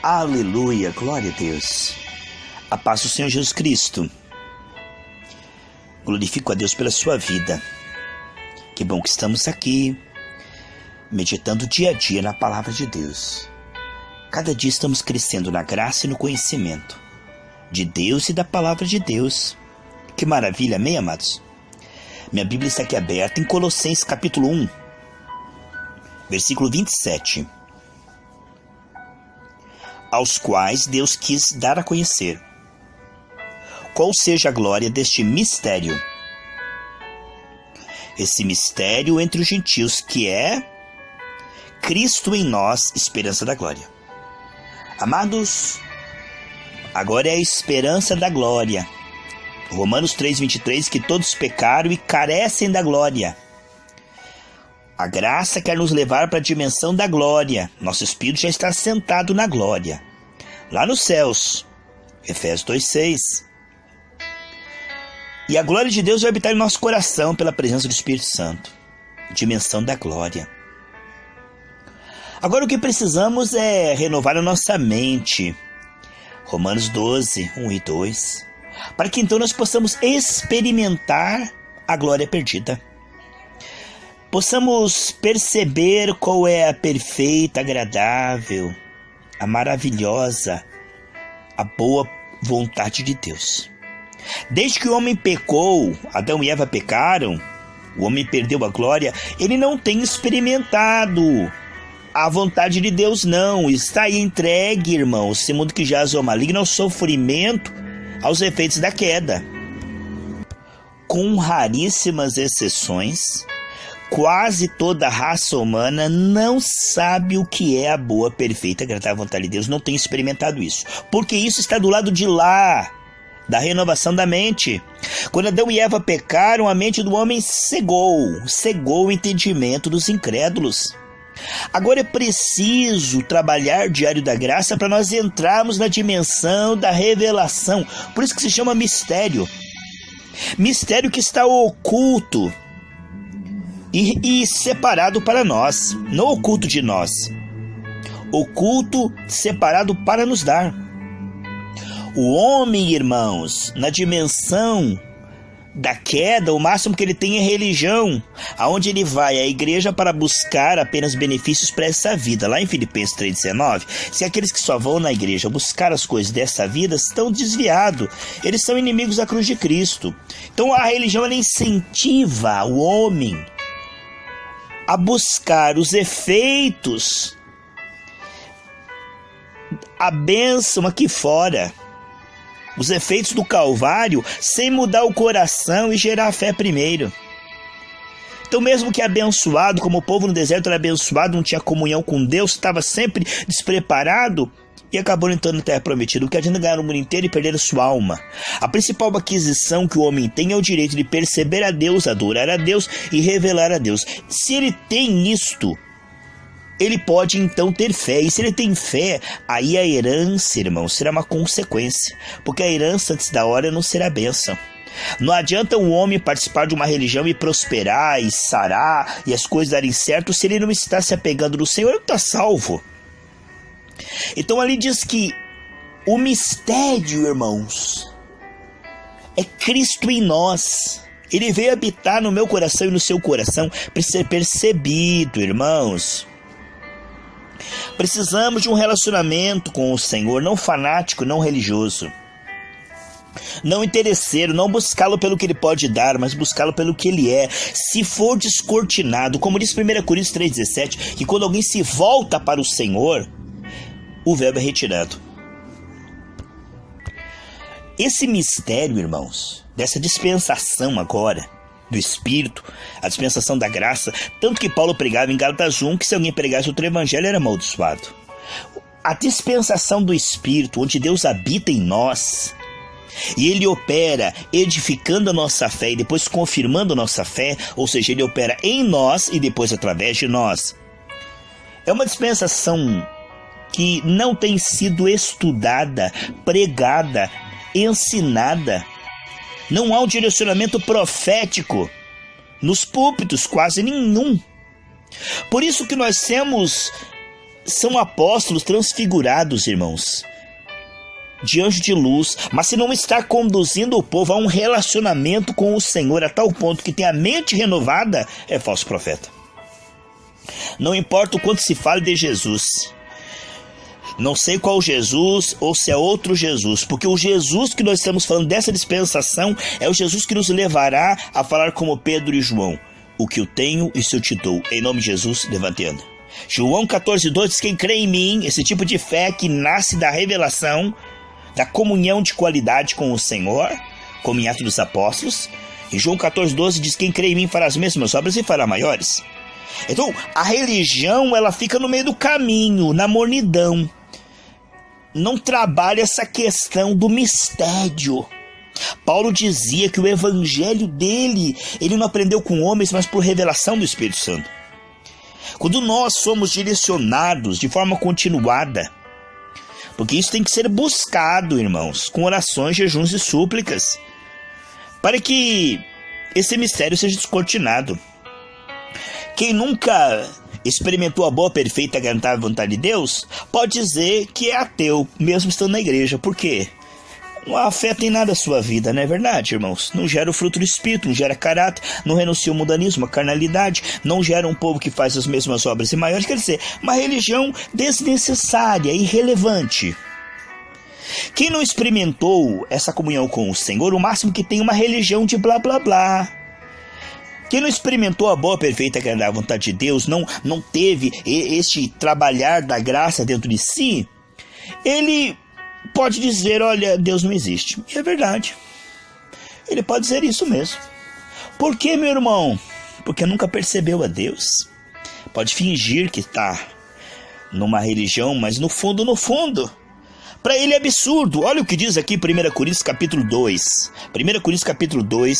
Aleluia, glória a Deus. A paz do Senhor Jesus Cristo. Glorifico a Deus pela sua vida. Que bom que estamos aqui, meditando dia a dia na palavra de Deus. Cada dia estamos crescendo na graça e no conhecimento de Deus e da palavra de Deus. Que maravilha, amém, amados? Minha Bíblia está aqui aberta em Colossenses capítulo 1, versículo 27. Aos quais Deus quis dar a conhecer qual seja a glória deste mistério. Esse mistério entre os gentios, que é Cristo em nós, esperança da glória. Amados, agora é a esperança da glória. Romanos 3:23, que todos pecaram e carecem da glória. A graça quer nos levar para a dimensão da glória. Nosso espírito já está sentado na glória, lá nos céus. Efésios 2:6. E a glória de Deus vai habitar em nosso coração pela presença do Espírito Santo. Dimensão da glória. Agora o que precisamos é renovar a nossa mente. Romanos 12, 1 e 2. Para que então nós possamos experimentar a glória perdida. Possamos perceber qual é a perfeita, agradável, a maravilhosa, a boa vontade de Deus. Desde que o homem pecou, Adão e Eva pecaram, o homem perdeu a glória, ele não tem experimentado a vontade de Deus, não. Está aí entregue, irmãos, esse mundo que jaz ao maligno, ao sofrimento, aos efeitos da queda. Com raríssimas exceções, quase toda a raça humana não sabe o que é a boa, perfeita, agradável vontade de Deus. Não tem experimentado isso, porque isso está do lado de lá, da renovação da mente. Quando Adão e Eva pecaram, a mente do homem cegou o entendimento dos incrédulos. Agora é preciso trabalhar diário da graça para nós entrarmos na dimensão da revelação. Por isso que se chama mistério. Mistério que está oculto e separado para nós, não oculto de nós. Oculto, separado para nos dar. O homem, irmãos, na dimensão da queda, o máximo que ele tem é religião, aonde ele vai à igreja para buscar apenas benefícios para essa vida. Lá em Filipenses 3,19, se aqueles que só vão na igreja buscar as coisas dessa vida estão desviados, eles são inimigos da cruz de Cristo. Então a religião, ela incentiva o homem a buscar os efeitos, a bênção aqui fora, os efeitos do Calvário, sem mudar o coração e gerar fé primeiro. Então, mesmo que abençoado, como o povo no deserto era abençoado, não tinha comunhão com Deus, estava sempre despreparado e acabou entrando na terra prometida. O que adianta ganhar o mundo inteiro e perder a sua alma? A principal aquisição que o homem tem é o direito de perceber a Deus, adorar a Deus e revelar a Deus. Se ele tem isto, ele pode então ter fé. E se ele tem fé, aí a herança, irmão, será uma consequência. Porque a herança antes da hora não será bênção. Não adianta um homem participar de uma religião e prosperar, e sarar, e as coisas darem certo, se ele não está se apegando no Senhor, ele está salvo. Então ali diz que o mistério, irmãos, é Cristo em nós. Ele veio habitar no meu coração e no seu coração para ser percebido, irmãos. Precisamos de um relacionamento com o Senhor, não fanático, não religioso, não interesseiro, não buscá-lo pelo que ele pode dar, mas buscá-lo pelo que ele é. Se for descortinado, como diz 1 Coríntios 3,17, que quando alguém se volta para o Senhor, o véu é retirado. Esse mistério, irmãos, dessa dispensação agora do Espírito, a dispensação da graça, tanto que Paulo pregava em Gálatas 1 que se alguém pregasse outro evangelho era amaldiçoado. A dispensação do Espírito, onde Deus habita em nós e Ele opera edificando a nossa fé e depois confirmando a nossa fé, ou seja, Ele opera em nós e depois através de nós. É uma dispensação que não tem sido estudada, pregada, ensinada. Não há um direcionamento profético nos púlpitos, quase nenhum. Por isso que nós temos são apóstolos transfigurados, irmãos, de anjo de luz, mas se não está conduzindo o povo a um relacionamento com o Senhor a tal ponto que tem a mente renovada, é falso profeta. Não importa o quanto se fale de Jesus, não sei qual Jesus ou se é outro Jesus, porque o Jesus que nós estamos falando dessa dispensação é o Jesus que nos levará a falar como Pedro e João: o que eu tenho, isso eu te dou, em nome de Jesus, levante e anda. João 14,2 diz: quem crê em mim, esse tipo de fé que nasce da revelação, da comunhão de qualidade com o Senhor, como em Atos dos Apóstolos. E João 14,12 diz: quem crê em mim fará as mesmas obras e fará maiores. Então, a religião, ela fica no meio do caminho, na mornidão. Não trabalha essa questão do mistério. Paulo dizia que o evangelho dele, ele não aprendeu com homens, mas por revelação do Espírito Santo. Quando nós somos direcionados de forma continuada, porque isso tem que ser buscado, irmãos, com orações, jejuns e súplicas, para que esse mistério seja descortinado. Quem nunca experimentou a boa, perfeita e agradável vontade de Deus, pode dizer que é ateu, mesmo estando na igreja. Por quê? Não afeta em nada a sua vida, não é verdade, irmãos? Não gera o fruto do Espírito, não gera caráter, não renuncia ao mundanismo, à carnalidade, não gera um povo que faz as mesmas obras e maiores. Quer dizer, uma religião desnecessária, irrelevante. Quem não experimentou essa comunhão com o Senhor, o máximo que tem é uma religião de blá blá blá. Quem não experimentou a boa, perfeita e agradável vontade de Deus, não teve este trabalhar da graça dentro de si, ele pode dizer: olha, Deus não existe. E é verdade. Ele pode dizer isso mesmo. Por quê, meu irmão? Porque nunca percebeu a Deus. Pode fingir que está numa religião, mas no fundo, para ele é absurdo. Olha o que diz aqui 1 Coríntios capítulo 2. 1 Coríntios capítulo 2,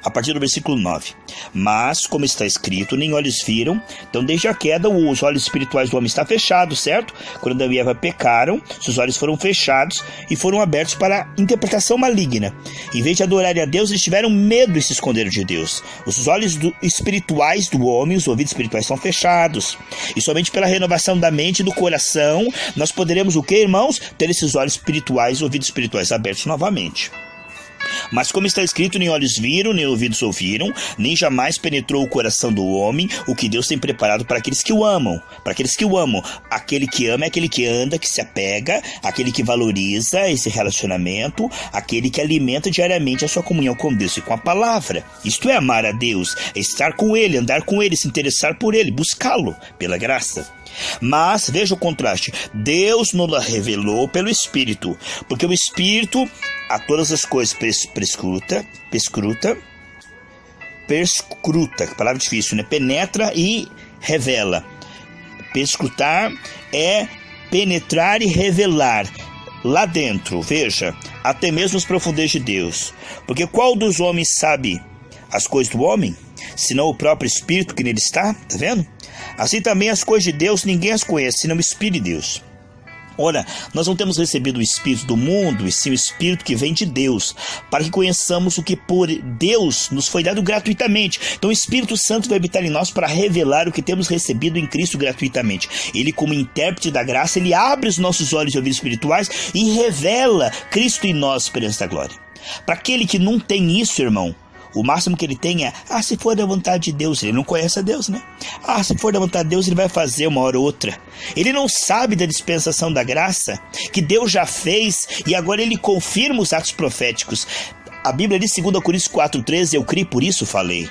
a partir do versículo 9. Mas, como está escrito, nem olhos viram. Então, desde a queda, os olhos espirituais do homem estão fechados, certo? Quando Adão e Eva pecaram, seus olhos foram fechados e foram abertos para interpretação maligna. Em vez de adorarem a Deus, eles tiveram medo e se esconderam de Deus. Os olhos espirituais do homem, os ouvidos espirituais são fechados. E somente pela renovação da mente e do coração, nós poderemos o que, irmãos? Ter esses olhos espirituais, ouvidos espirituais abertos novamente. Mas como está escrito, nem olhos viram, nem ouvidos ouviram, nem jamais penetrou o coração do homem o que Deus tem preparado para aqueles que o amam. Para aqueles que o amam. Aquele que ama é aquele que anda, que se apega, aquele que valoriza esse relacionamento, aquele que alimenta diariamente a sua comunhão com Deus e com a palavra. Isto é amar a Deus, é estar com Ele, andar com Ele, se interessar por Ele, buscá-lo pela graça. Mas, veja o contraste, Deus nos revelou pelo Espírito, porque o Espírito a todas as coisas perscruta, que palavra difícil, né? Penetra e revela. Perscrutar é penetrar e revelar. Lá dentro, veja, até mesmo as profundezas de Deus. Porque qual dos homens sabe as coisas do homem, senão o próprio Espírito que nele está? Tá vendo? Assim também as coisas de Deus, ninguém as conhece, senão o Espírito de Deus. Ora, nós não temos recebido o Espírito do mundo, e sim o Espírito que vem de Deus, para que conheçamos o que por Deus nos foi dado gratuitamente. Então o Espírito Santo vai habitar em nós para revelar o que temos recebido em Cristo gratuitamente. Ele, como intérprete da graça, ele abre os nossos olhos e ouvidos espirituais e revela Cristo em nós, esperança da glória. Para aquele que não tem isso, irmão, o máximo que ele tem é: se for da vontade de Deus. Ele não conhece a Deus, né? Se for da vontade de Deus, ele vai fazer uma hora ou outra. Ele não sabe da dispensação da graça que Deus já fez e agora ele confirma os atos proféticos. A Bíblia diz, 2 Coríntios 4,13, eu criei, por isso falei.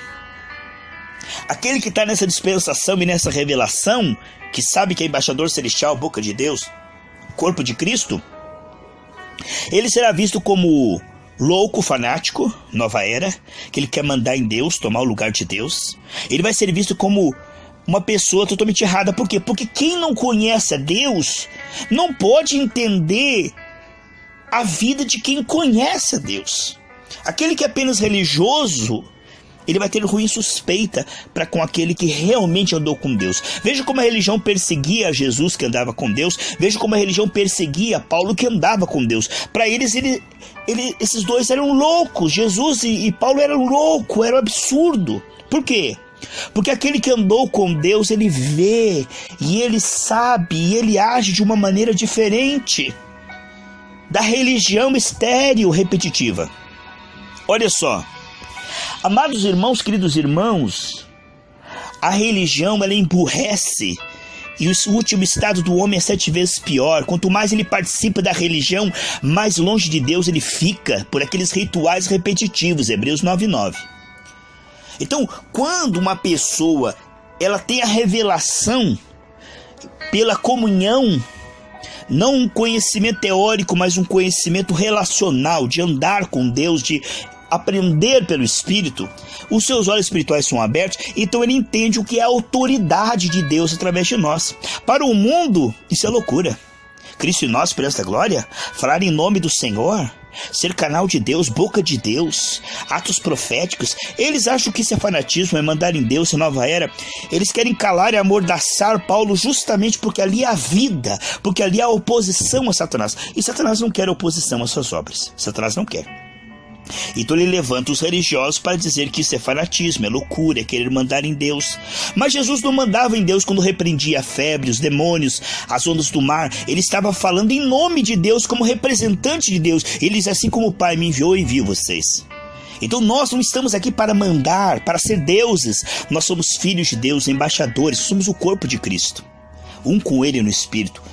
Aquele que está nessa dispensação e nessa revelação, que sabe que é embaixador celestial, boca de Deus, corpo de Cristo, ele será visto como louco, fanático, nova era, que ele quer mandar em Deus, tomar o lugar de Deus. Ele vai ser visto como uma pessoa totalmente errada. Por quê? Porque quem não conhece a Deus não pode entender a vida de quem conhece a Deus. Aquele que é apenas religioso, ele vai ter ruim suspeita para com aquele que realmente andou com Deus. Veja como a religião perseguia Jesus, que andava com Deus. Veja como a religião perseguia Paulo, que andava com Deus. Para eles, esses dois eram loucos. Jesus e Paulo eram loucos, era um absurdo. Por quê? Porque aquele que andou com Deus, ele vê, e ele sabe, e ele age de uma maneira diferente da religião estéril repetitiva. Olha só, amados irmãos, queridos irmãos, a religião ela emburrece, e o último estado do homem é 7 vezes pior. Quanto mais ele participa da religião, mais longe de Deus ele fica por aqueles rituais repetitivos. Hebreus 9:9. Então, quando uma pessoa ela tem a revelação pela comunhão, não um conhecimento teórico, mas um conhecimento relacional, de andar com Deus, de aprender pelo Espírito, os seus olhos espirituais são abertos, então ele entende o que é a autoridade de Deus através de nós. Para o mundo, isso é loucura. Cristo em nós, esperança da glória, falar em nome do Senhor, ser canal de Deus, boca de Deus, atos proféticos, eles acham que isso é fanatismo, é mandar em Deus, em nova era. Eles querem calar e amordaçar Paulo justamente porque ali há vida, porque ali há oposição a Satanás. E Satanás não quer oposição às suas obras. Satanás não quer. Então ele levanta os religiosos para dizer que isso é fanatismo, é loucura, é querer mandar em Deus. Mas Jesus não mandava em Deus quando repreendia a febre, os demônios, as ondas do mar. Ele estava falando em nome de Deus, como representante de Deus. Ele diz assim: como o Pai me enviou, eu envio vocês. Então nós não estamos aqui para mandar, para ser deuses. Nós somos filhos de Deus, embaixadores, somos o corpo de Cristo, um com Ele no Espírito.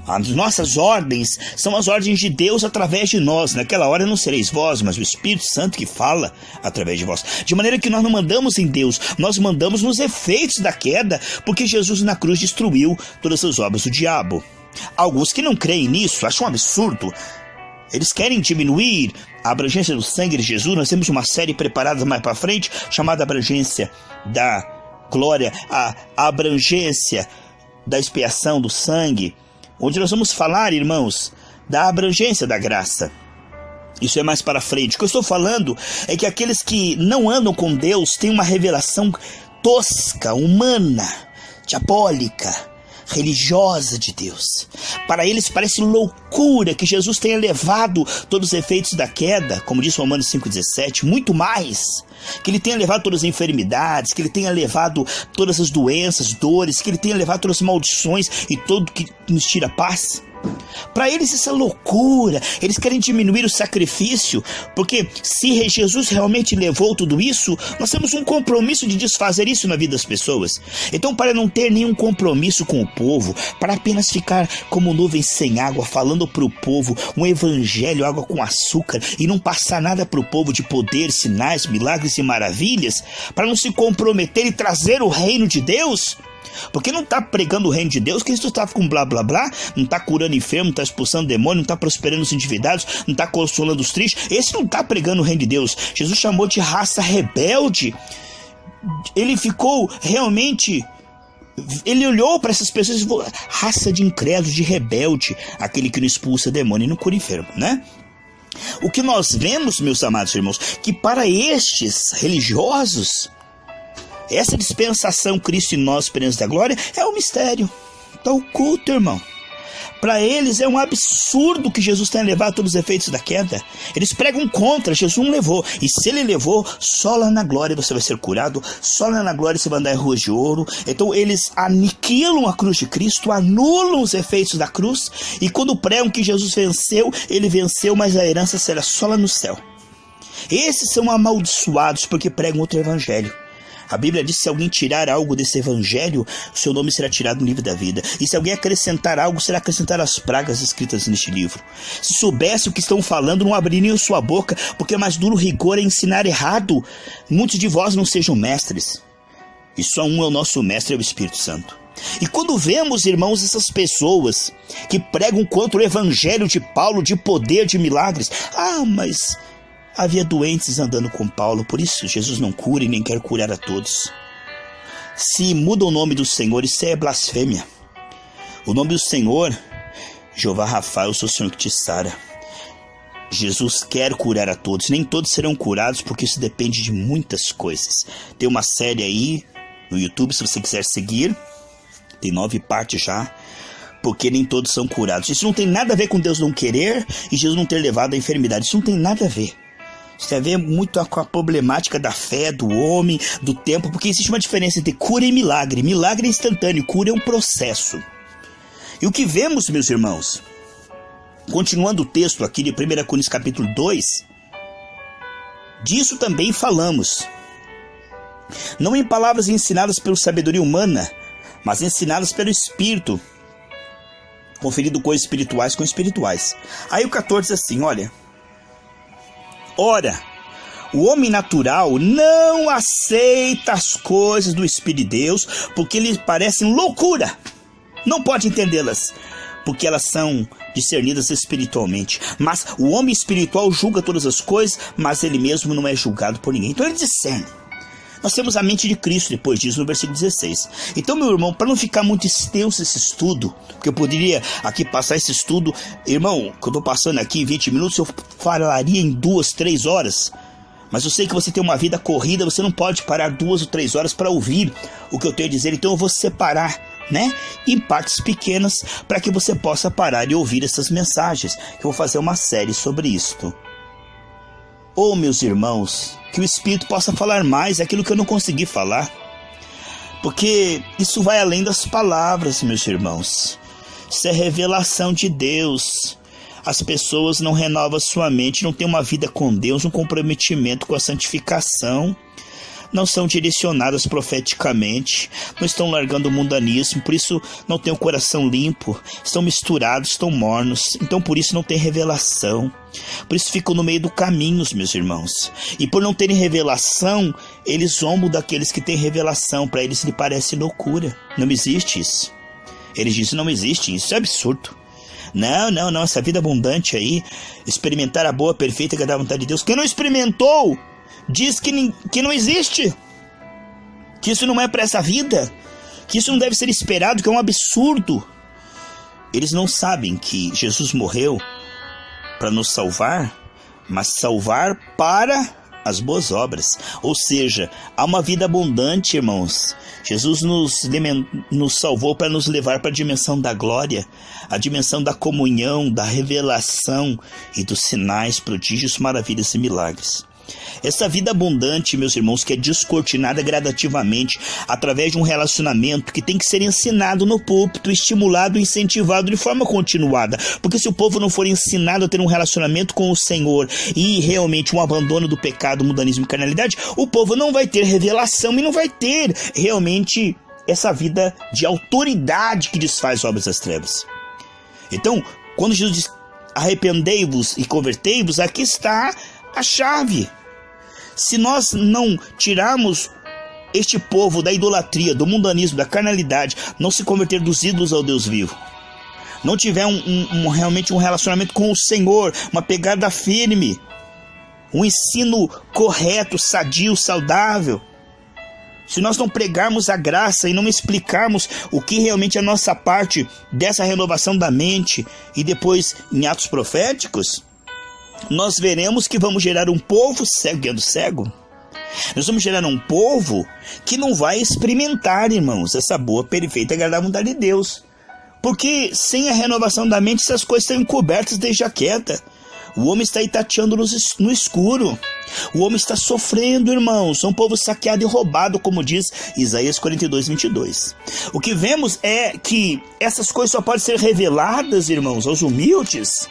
As nossas ordens são as ordens de Deus através de nós. Naquela hora não sereis vós, mas o Espírito Santo que fala através de vós. De maneira que nós não mandamos em Deus, nós mandamos nos efeitos da queda, porque Jesus na cruz destruiu todas as obras do diabo. Alguns que não creem nisso acham um absurdo. Eles querem diminuir a abrangência do sangue de Jesus. Nós temos uma série preparada mais para frente, chamada Abrangência da Glória, a abrangência da expiação do sangue, onde nós vamos falar, irmãos, da abrangência da graça. Isso é mais para frente. O que eu estou falando é que aqueles que não andam com Deus têm uma revelação tosca, humana, diabólica, religiosa de Deus. Para eles parece loucura que Jesus tenha levado todos os efeitos da queda, como diz Romanos 5,17, muito mais. Que ele tenha levado todas as enfermidades, que ele tenha levado todas as doenças, dores, que ele tenha levado todas as maldições e tudo que nos tira a paz. Para eles isso é loucura. Eles querem diminuir o sacrifício, porque se Jesus realmente levou tudo isso, nós temos um compromisso de desfazer isso na vida das pessoas. Então, para não ter nenhum compromisso com o povo, para apenas ficar como nuvem sem água, falando para o povo um evangelho, água com açúcar, e não passar nada para o povo de poder, sinais, milagres e maravilhas, para não se comprometer e trazer o reino de Deus. Porque não está pregando o reino de Deus, que isso está com blá blá blá, não está curando enfermo, não está expulsando demônio, não está prosperando os endividados, não está consolando os tristes. Esse não está pregando o reino de Deus. Jesus chamou de raça rebelde. Ele ficou realmente, ele olhou para essas pessoas e falou: raça de incrédulos, de rebelde, aquele que não expulsa demônio e não cura enfermo, né? O que nós vemos, meus amados irmãos, que para estes religiosos, essa dispensação Cristo em nós, esperança da glória, é um mistério, está oculto, irmão. Para eles é um absurdo que Jesus tenha levado todos os efeitos da queda. Eles pregam contra, Jesus não levou. E se ele levou, só lá na glória você vai ser curado, só lá na glória você vai andar em ruas de ouro. Então eles aniquilam a cruz de Cristo, anulam os efeitos da cruz. E quando pregam que Jesus venceu, ele venceu, mas a herança será só lá no céu. Esses são amaldiçoados porque pregam outro evangelho. A Bíblia diz que se alguém tirar algo desse evangelho, o seu nome será tirado do livro da vida. E se alguém acrescentar algo, será acrescentar as pragas escritas neste livro. Se soubesse o que estão falando, não abririam sua boca, porque mais duro rigor é ensinar errado. Muitos de vós não sejam mestres. E só um é o nosso mestre, é o Espírito Santo. E quando vemos, irmãos, essas pessoas que pregam contra o evangelho de Paulo, de poder, de milagres, mas havia doentes andando com Paulo, por isso Jesus não cura e nem quer curar a todos. Se muda o nome do Senhor, isso é blasfêmia. O nome do Senhor, Jeová Rafa, eu sou o Senhor que te sara. Jesus quer curar a todos, nem todos serão curados, porque isso depende de muitas coisas. Tem uma série aí no YouTube, se você quiser seguir, tem 9 partes já, porque nem todos são curados. Isso não tem nada a ver com Deus não querer e Jesus não ter levado a enfermidade, isso não tem nada a ver. Isso tem a ver muito com a problemática da fé, do homem, do tempo, porque existe uma diferença entre cura e milagre. Milagre é instantâneo, cura é um processo. E o que vemos, meus irmãos, continuando o texto aqui de 1 Coríntios capítulo 2, disso também falamos. Não em palavras ensinadas pela sabedoria humana, mas ensinadas pelo Espírito, conferindo coisas espirituais com espirituais. Aí o 14 diz assim, olha: ora, o homem natural não aceita as coisas do Espírito de Deus, porque lhe parecem loucura. Não pode entendê-las, porque elas são discernidas espiritualmente. Mas o homem espiritual julga todas as coisas, mas ele mesmo não é julgado por ninguém. Então ele discerne. Nós temos a mente de Cristo, depois disso, no versículo 16. Então, meu irmão, para não ficar muito extenso esse estudo, porque eu poderia aqui passar esse estudo, irmão, que eu estou passando aqui em 20 minutos, eu falaria em 2, 3 horas. Mas eu sei que você tem uma vida corrida, você não pode parar 2 ou 3 horas para ouvir o que eu tenho a dizer. Então eu vou separar, em partes pequenas, para que você possa parar e ouvir essas mensagens. Eu vou fazer uma série sobre isto. Oh, meus irmãos, que o Espírito possa falar mais aquilo que eu não consegui falar, porque isso vai além das palavras, meus irmãos. Isso é revelação de Deus. As pessoas não renovam sua mente, não têm uma vida com Deus, um comprometimento com a santificação, não são direcionadas profeticamente, não estão largando o mundanismo, por isso não têm o coração limpo, estão misturados, estão mornos, então por isso não tem revelação, por isso ficam no meio do caminho, meus irmãos, e por não terem revelação, eles zombam daqueles que têm revelação, para eles lhe parece loucura, não existe isso, eles dizem não existe isso, é absurdo. Não, essa vida abundante aí, experimentar a boa, perfeita e agradável vontade de Deus, quem não experimentou, diz que não existe, que isso não é para essa vida, que isso não deve ser esperado, que é um absurdo. Eles não sabem que Jesus morreu para nos salvar, mas salvar para as boas obras. Ou seja, há uma vida abundante, irmãos. Jesus nos salvou para nos levar para a dimensão da glória, a dimensão da comunhão, da revelação e dos sinais, prodígios, maravilhas e milagres. Essa vida abundante, meus irmãos, que é descortinada gradativamente através de um relacionamento que tem que ser ensinado no púlpito, estimulado e incentivado de forma continuada, porque se o povo não for ensinado a ter um relacionamento com o Senhor e realmente um abandono do pecado, mundanismo e carnalidade, o povo não vai ter revelação e não vai ter realmente essa vida de autoridade que desfaz obras das trevas. Então, quando Jesus diz arrependei-vos e convertei-vos, aqui está a chave. Se nós não tirarmos este povo da idolatria, do mundanismo, da carnalidade, não se converter dos ídolos ao Deus vivo, não tiver realmente um relacionamento com o Senhor, uma pegada firme, um ensino correto, sadio, saudável, se nós não pregarmos a graça e não explicarmos o que realmente é a nossa parte dessa renovação da mente e depois em atos proféticos, nós veremos que vamos gerar um povo cego guiando cego. Nós vamos gerar um povo que não vai experimentar, irmãos, essa boa, perfeita e agradável vontade de Deus. Porque sem a renovação da mente, essas coisas estão encobertas de jaqueta. O homem está aí tateando no escuro. O homem está sofrendo, irmãos. É um povo saqueado e roubado, como diz Isaías 42, 22. O que vemos é que essas coisas só podem ser reveladas, irmãos, aos humildes.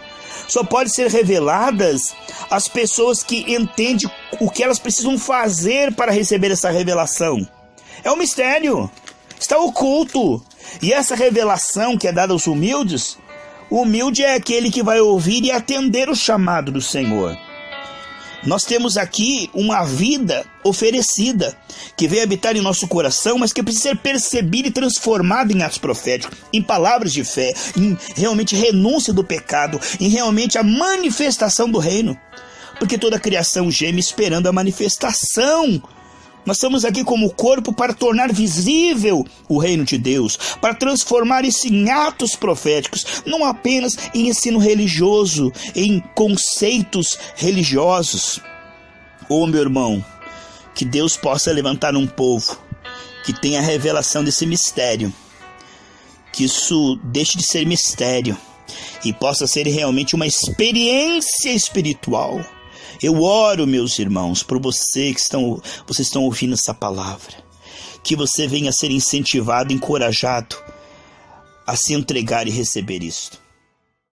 Só pode ser reveladas às pessoas que entendem o que elas precisam fazer para receber essa revelação. É um mistério, está oculto. E essa revelação que é dada aos humildes, o humilde é aquele que vai ouvir e atender o chamado do Senhor. Nós temos aqui uma vida oferecida, que veio habitar em nosso coração, mas que precisa ser percebida e transformada em atos proféticos, em palavras de fé, em realmente renúncia do pecado, em realmente a manifestação do reino. Porque toda a criação geme esperando a manifestação. Nós estamos aqui como corpo para tornar visível o reino de Deus, para transformar isso em atos proféticos, não apenas em ensino religioso, em conceitos religiosos. Oh, meu irmão, que Deus possa levantar um povo que tenha a revelação desse mistério, que isso deixe de ser mistério e possa ser realmente uma experiência espiritual. Eu oro, meus irmãos, por vocês estão ouvindo essa palavra, que você venha a ser incentivado, encorajado a se entregar e receber isto.